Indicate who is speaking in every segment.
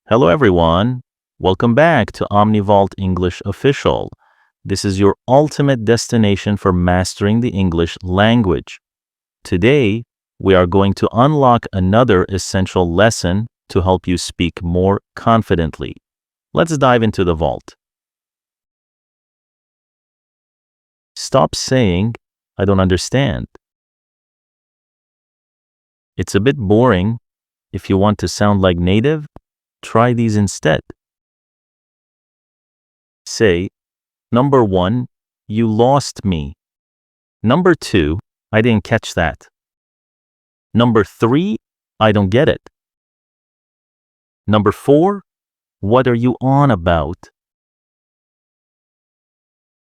Speaker 1: Hello, everyone. Welcome back to OmniVault English Official. This is your ultimate destination for mastering the English language. Today, we are going to unlock another essential lesson to help you speak more confidently. Let's dive into the vault. Stop saying, "I don't understand." It's a bit boring. If you want to sound like native, try these instead. Say, Number 1, you lost me. Number 2, I didn't catch that. Number 3, I don't get it. Number 4, what are you on about?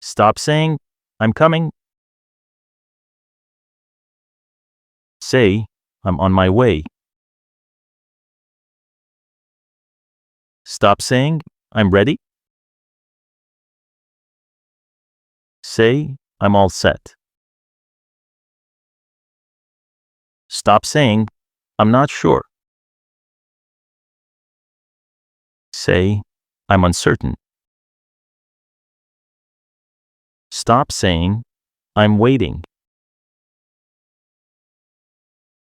Speaker 1: Stop saying, "I'm coming." Say, "I'm on my way." Stop saying, "I'm ready." Say, "I'm all set." Stop saying, "I'm not sure." Say, "I'm uncertain." Stop saying, "I'm waiting."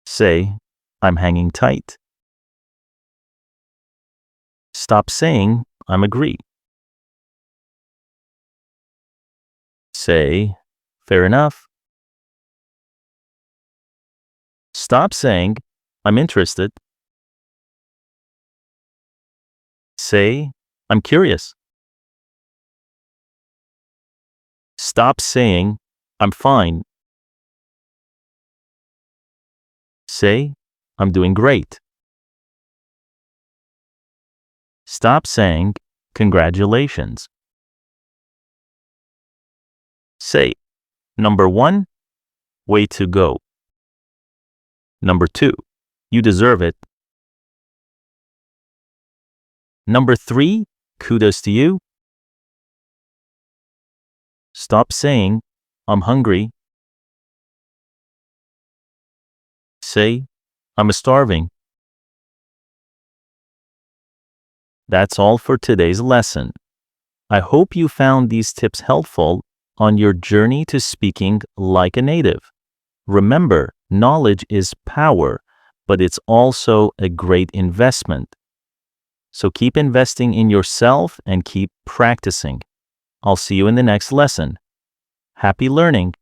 Speaker 1: Say, "I'm hanging tight." Stop saying, "I'm agree." Say, "Fair enough." Stop saying, "I'm interested." Say, "I'm curious." Stop saying, "I'm fine." Say, "I'm doing great." Stop saying, "Congratulations." Say, Number 1, way to go. Number 2, you deserve it. Number 3, kudos to you. Stop saying, "I'm hungry." Say, "I'm starving." That's all for today's lesson. I hope you found these tips helpful on your journey to speaking like a native. Remember, knowledge is power, but it's also a great investment. So keep investing in yourself and keep practicing. I'll see you in the next lesson. Happy learning!